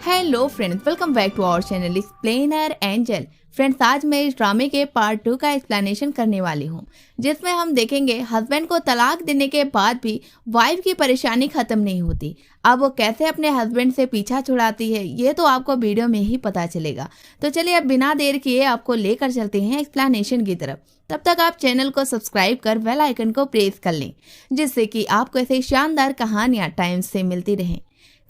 Hello friends, welcome back to our channel explainer angel. Friends, आज मैं इस ड्रामे के पार्ट 2 का एक्सप्लेनेशन करने वाली हूँ, जिसमें हम देखेंगे हस्बैंड को तलाक देने के बाद भी वाइफ की परेशानी खत्म नहीं होती। अब वो कैसे अपने हस्बैंड से पीछा छुड़ाती है, ये तो आपको वीडियो में ही पता चलेगा। तो चलिए अब बिना देर किए आपको लेकर चलते हैं एक्सप्लेनेशन की तरफ। तब तक आप चैनल को सब्सक्राइब कर बेल आइकन को प्रेस कर लें, जिससे कि आपको ऐसे शानदार कहानियाँ टाइम से मिलती रहें।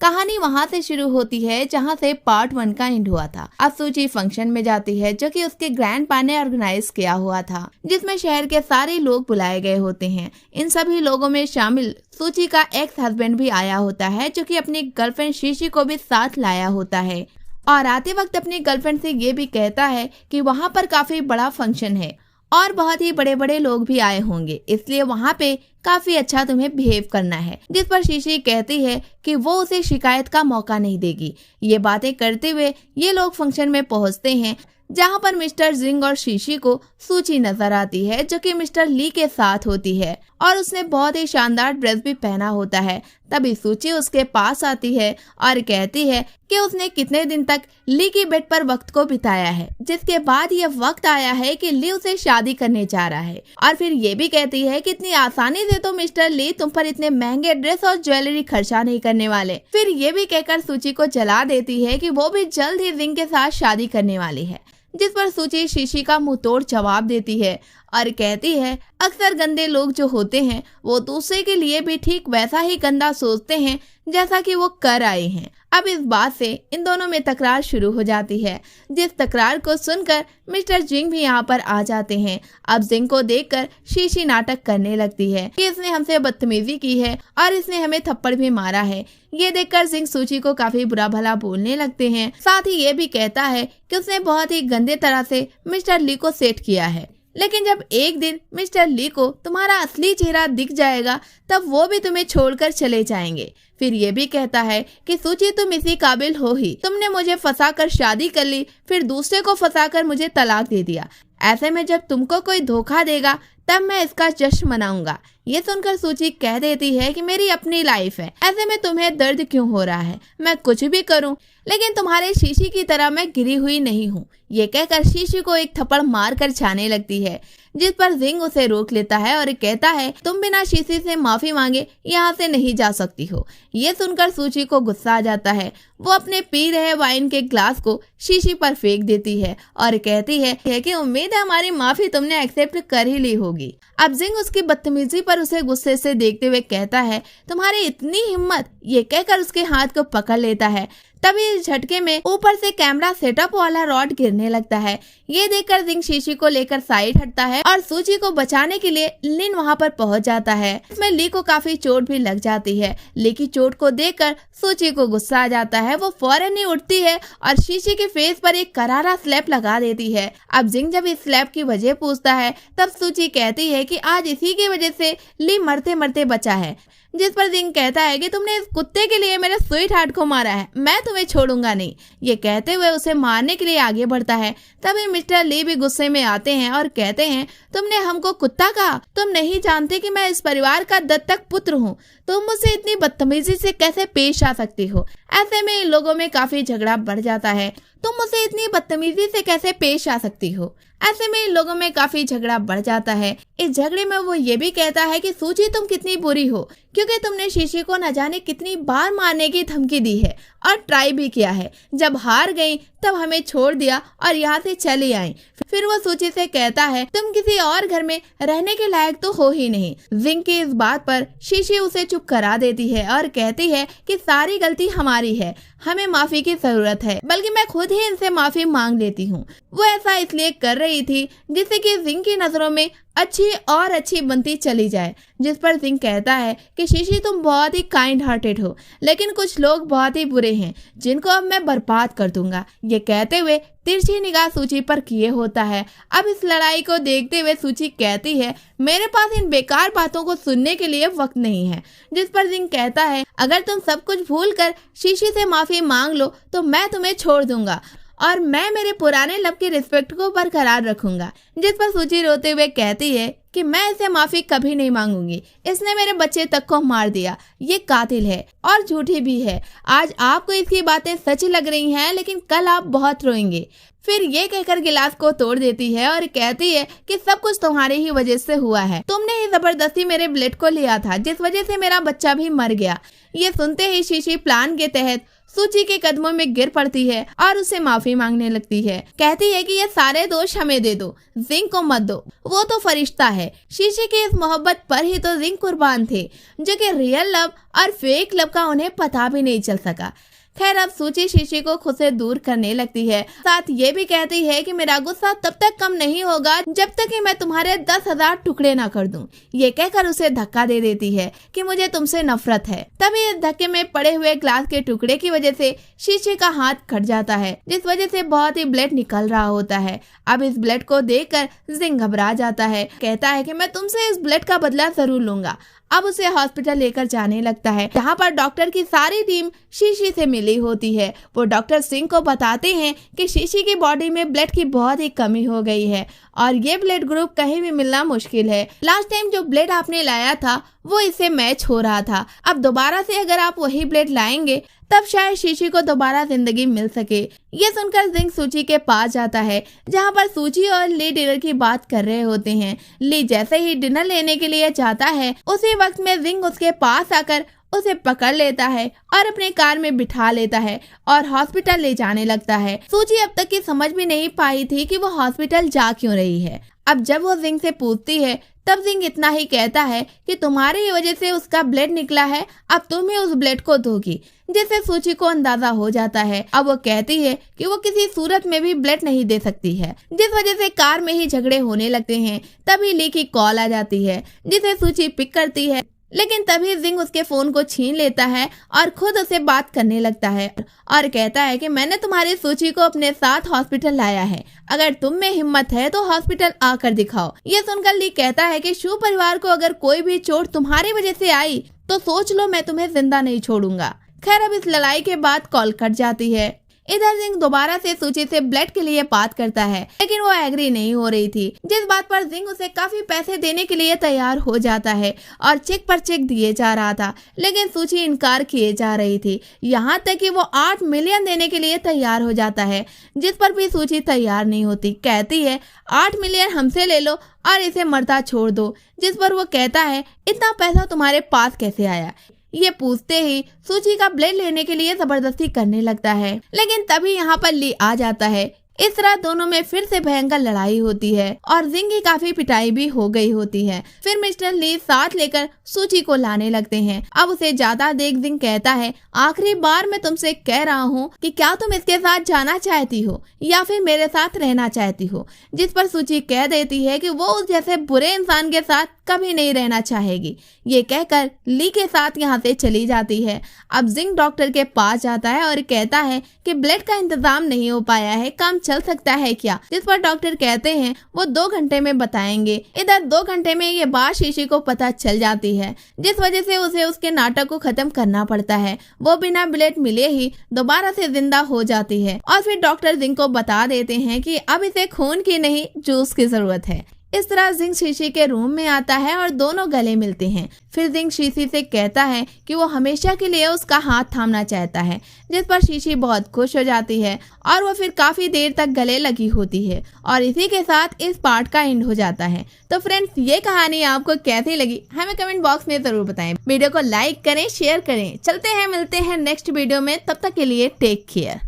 कहानी वहां से शुरू होती है जहां से पार्ट 1 का एंड हुआ था। अब सूची फंक्शन में जाती है जो कि उसके ग्रैंडपा ने ऑर्गेनाइज किया हुआ था, जिसमें शहर के सारे लोग बुलाए गए होते हैं। इन सभी लोगों में शामिल सूची का एक्स हस्बैंड भी आया होता है, जो कि अपनी गर्लफ्रेंड शीशी को भी साथ लाया होता है और आते वक्त अपनी गर्लफ्रेंड से ये भी कहता है कि वहाँ पर काफी बड़ा फंक्शन है और बहुत ही बड़े बड़े लोग भी आए होंगे, इसलिए वहाँ पे काफी अच्छा तुम्हें बिहेव करना है। जिस पर शीशी कहती है कि वो उसे शिकायत का मौका नहीं देगी। ये बातें करते हुए ये लोग फंक्शन में पहुँचते हैं, जहाँ पर मिस्टर जिंग और शीशी को सूची नजर आती है, जो कि मिस्टर ली के साथ होती है और उसने बहुत ही शानदार ड्रेस भी पहना होता है। तभी सूची उसके पास आती है और कहती है कि उसने कितने दिन तक ली की बेड पर वक्त को बिताया है, जिसके बाद ये वक्त आया है कि ली उसे शादी करने जा रहा है। और फिर ये भी कहती है कि इतनी आसानी से तो मिस्टर ली तुम पर इतने महंगे ड्रेस और ज्वेलरी खर्चा नहीं करने वाले। फिर ये भी कहकर सूची को जला देती है कि वो भी जल्द ही जिंग के साथ शादी करने वाली है। जिस पर सूची शीशी का मुंह तोड़ जवाब देती है और कहती है अक्सर गंदे लोग जो होते हैं वो दूसरे के लिए भी ठीक वैसा ही गंदा सोचते हैं जैसा कि वो कर आए हैं। अब इस बात से इन दोनों में तकरार शुरू हो जाती है, जिस तकरार को सुनकर मिस्टर जिंग भी यहाँ पर आ जाते हैं। अब जिंग को देखकर शीशी नाटक करने लगती है कि इसने हमसे बदतमीजी की है और इसने हमें थप्पड़ भी मारा है। ये देखकर जिंग सूची को काफी बुरा भला बोलने लगते हैं। साथ ही ये भी कहता है कि उसने बहुत ही गंदे तरह से मिस्टर ली को सेट किया है, लेकिन जब एक दिन मिस्टर ली को तुम्हारा असली चेहरा दिख जाएगा तब वो भी तुम्हें छोड़कर चले जाएंगे। फिर ये भी कहता है कि सूची तुम इसी काबिल हो ही, तुमने मुझे फंसाकर शादी कर ली, फिर दूसरे को फंसाकर मुझे तलाक दे दिया। ऐसे में जब तुमको कोई धोखा देगा तब मैं इसका जश्न मनाऊंगा। ये सुनकर सूची कह देती है कि मेरी अपनी लाइफ है, ऐसे में तुम्हें दर्द क्यों हो रहा है, मैं कुछ भी करूं लेकिन तुम्हारे शीशी की तरह मैं गिरी हुई नहीं हूँ। ये कहकर शीशी को एक थप्पड़ मार कर छाने लगती है, जिस पर जिंग उसे रोक लेता है और कहता है तुम बिना शीशी से माफी मांगे यहाँ से नहीं जा सकती हो। ये सुनकर सूची को गुस्सा आ जाता है। वो अपने पी रहे वाइन के ग्लास को शीशी पर फेंक देती है और कहती है कि उम्मीद है हमारी माफी तुमने एक्सेप्ट कर ही ली होगी। अब जिंग उसकी बदतमीजी पर उसे गुस्से से देखते हुए कहता है तुम्हारी इतनी हिम्मत। ये कहकर उसके हाथ को पकड़ लेता है। तभी इस झटके में ऊपर से कैमरा सेटअप वाला रॉड गिरने लगता है। ये देखकर जिंग शीशी को लेकर साइड हटता है और सूची को बचाने के लिए लिन वहां पर पहुंच जाता है। इसमें ली को काफी चोट भी लग जाती है। ली की चोट को देखकर सूची को गुस्सा आ जाता है। वो फौरन ही उठती है और शीशी के फेस पर एक करारा स्लैप लगा देती है। अब जिंग जब इस स्लैप की वजह पूछता है तब सूची कहती है कि आज इसी की वजह से ली मरते मरते बचा है। जिस पर जिंग कहता है कि तुमने इस कुत्ते के लिए मेरे स्वीट हार्ट को मारा है, मैं तुम्हें छोड़ूंगा नहीं। ये कहते हुए उसे मारने के लिए आगे बढ़ता है। तभी मिस्टर ली भी गुस्से में आते हैं और कहते हैं तुमने हमको कुत्ता कहा, तुम नहीं जानते कि मैं इस परिवार का दत्तक पुत्र हूँ, तुम मुझसे इतनी बदतमीजी से कैसे पेश आ सकती हो। ऐसे में इन लोगों में काफी झगड़ा बढ़ जाता है। तुम मुझसे इतनी बदतमीजी से कैसे पेश आ सकती हो। ऐसे में इन लोगों में काफी झगड़ा बढ़ जाता है। इस झगड़े में वो ये भी कहता है कि सूची तुम कितनी बुरी हो, क्योंकि तुमने शीशी को न जाने कितनी बार मारने की धमकी दी है और ट्राई भी किया है। जब हार गई तब हमें छोड़ दिया और यहाँ से चली आई। फिर वो सूची से कहता है तुम किसी और घर में रहने के लायक तो हो ही नहीं। जिंग की इस बात पर शीशी उसे चुप करा देती है और कहती है कि सारी गलती हमारी है, हमें माफी की जरूरत है, बल्कि मैं खुद ही इनसे माफी मांग लेती हूँ। वो ऐसा इसलिए कर रही थी जिससे कि जिंग की नजरों में अच्छी और अच्छी बनती चली जाए। जिस पर जिंग कहता है कि शीशी तुम बहुत ही काइंड हार्टेड हो, लेकिन कुछ लोग बहुत ही बुरे हैं जिनको अब मैं बर्बाद कर दूंगा। ये कहते हुए तिरछी निगाह सूची पर किए होता है। अब इस लड़ाई को देखते हुए सूची कहती है मेरे पास इन बेकार बातों को सुनने के लिए वक्त नहीं है। जिस पर जिंग कहता है अगर तुम सब कुछ भूल कर शीशी से माफी मांग लो तो मैं तुम्हें छोड़ दूंगा और मैं मेरे पुराने लव की रिस्पेक्ट को बरकरार रखूंगा। जिस पर सूची रोते हुए कहती है कि मैं इसे माफी कभी नहीं मांगूंगी, इसने मेरे बच्चे तक को मार दिया, ये कातिल है और झूठी भी है। आज आपको इसकी बातें सच लग रही हैं, लेकिन कल आप बहुत रोएंगे। फिर ये कहकर गिलास को तोड़ देती है और कहती है कि सब कुछ तुम्हारी ही वजह से हुआ है, तुमने ही जबरदस्ती मेरे ब्लड को लिया था, जिस वजह से मेरा बच्चा भी मर गया। ये सुनते ही शीशी प्लान के तहत सूची के कदमों में गिर पड़ती है और उससे माफी मांगने लगती है। कहती है कि ये सारे दोष हमें दे दो, जिंग को मत दो, वो तो फरिश्ता है। शीशी की इस मोहब्बत पर ही तो जिंग कुर्बान थे, जो कि रियल लव और फेक लव का उन्हें पता भी नहीं चल सका। खैर, अब सूची शीशी को खुद से दूर करने लगती है। साथ ये भी कहती है कि मेरा गुस्सा तब तक कम नहीं होगा जब तक कि मैं तुम्हारे 10,000 टुकड़े ना कर दूं। ये कहकर उसे धक्का दे देती है कि मुझे तुमसे नफरत है। तभी इस धक्के में पड़े हुए ग्लास के टुकड़े की वजह से शीशी का हाथ कट जाता है, जिस वजह से बहुत ही ब्लड निकल रहा होता है। अब इस ब्लड को देखकर जिंग घबरा जाता है, कहता है कि मैं तुमसे इस ब्लड का बदला जरूर लूंगा। अब उसे हॉस्पिटल लेकर जाने लगता है, जहाँ पर डॉक्टर की सारी टीम शीशी से मिली होती है। वो डॉक्टर सिंह को बताते हैं कि शीशी की बॉडी में ब्लड की बहुत ही कमी हो गई है और ये ब्लड ग्रुप कहीं भी मिलना मुश्किल है। लास्ट टाइम जो ब्लड आपने लाया था वो इससे मैच हो रहा था, अब दोबारा से अगर आप वही ब्लड लाएंगे तब शायद शीशी को दोबारा जिंदगी मिल सके। ये सुनकर जिंग सूची के पास जाता है, जहाँ पर सूची और ली डिनर की बात कर रहे होते हैं। ली जैसे ही डिनर लेने के लिए जाता है, उसी वक्त में जिंग उसके पास आकर उसे पकड़ लेता है और अपने कार में बिठा लेता है और हॉस्पिटल ले जाने लगता है। सूची अब तक की समझ भी नहीं पाई थी कि वो हॉस्पिटल जा क्यों रही है। अब जब वो जिंग से पूछती है तब जिंग इतना ही कहता है कि तुम्हारी ही वजह से उसका ब्लड निकला है, अब तुम ही उस ब्लड को दोगी, जिससे सूची को अंदाजा हो जाता है। अब वो कहती है कि वो किसी सूरत में भी ब्लड नहीं दे सकती है, जिस वजह से कार में ही झगड़े होने लगते हैं। तभी ली की कॉल आ जाती है, जिसे सूची पिक करती है, लेकिन तभी जिंग उसके फोन को छीन लेता है और खुद उसे बात करने लगता है और कहता है कि मैंने तुम्हारी सूची को अपने साथ हॉस्पिटल लाया है, अगर तुम में हिम्मत है तो हॉस्पिटल आकर दिखाओ। ये सुनकर ली कहता है कि शू परिवार को अगर कोई भी चोट तुम्हारी वजह से आई तो सोच लो मैं तुम्हें जिंदा नहीं छोड़ूंगा। खैर, अब इस लड़ाई के बाद कॉल कट जाती है। इधर जिंग दोबारा से सूची से ब्लड के लिए बात करता है, लेकिन वो एग्री नहीं हो रही थी, जिस बात पर जिंग उसे काफी पैसे देने के लिए तैयार हो जाता है और चेक पर चेक दिए जा रहा था, लेकिन सूची इनकार किए जा रही थी। यहाँ तक कि वो 8 मिलियन देने के लिए तैयार हो जाता है, जिस पर भी सूची तैयार नहीं होती। कहती है 8 मिलियन हमसे ले लो और इसे मरता छोड़ दो, जिस पर वो कहता है इतना पैसा तुम्हारे पास कैसे आया। ये पूछते ही सूची का ब्लड लेने के लिए जबरदस्ती करने लगता है, लेकिन तभी यहाँ पर ली आ जाता है। इस तरह दोनों में फिर से भयंकर लड़ाई होती है और जिंग की काफी पिटाई भी हो गई होती है। फिर मिस्टर ली साथ लेकर सूची को लाने लगते हैं। अब उसे ज्यादा देख जिंग कहता है आखिरी बार मैं तुमसे कह रहा हूँ कि क्या तुम इसके साथ जाना चाहती हो या फिर मेरे साथ रहना चाहती हो, जिस पर सूची कह देती है कि वो उस जैसे बुरे इंसान के साथ कभी नहीं रहना चाहेगी। ये कहकर ली के साथ यहाँ से चली जाती है। अब जिंग डॉक्टर के पास जाता है और कहता है कि ब्लड का इंतजाम नहीं हो पाया है, काम चल सकता है क्या, जिस पर डॉक्टर कहते हैं वो 2 घंटे में बताएंगे। इधर 2 घंटे में ये बात शीशी को पता चल जाती है, जिस वजह से उसे उसके नाटक को खत्म करना पड़ता है। वो बिना ब्लड मिले ही दोबारा से जिंदा हो जाती है और फिर डॉक्टर जिंग को बता देते हैं कि अब इसे खून की नहीं जूस की जरूरत है। इस तरह जिंग शीशी के रूम में आता है और दोनों गले मिलते हैं। फिर जिंग शीशी से कहता है कि वो हमेशा के लिए उसका हाथ थामना चाहता है, जिस पर शीशी बहुत खुश हो जाती है और वो फिर काफी देर तक गले लगी होती है। और इसी के साथ इस पार्ट का एंड हो जाता है। तो फ्रेंड्स, ये कहानी आपको कैसी लगी हमें कमेंट बॉक्स में जरूर बताएं। वीडियो को लाइक करें, शेयर करें। चलते हैं, मिलते हैं नेक्स्ट वीडियो में, तब तक के लिए टेक केयर।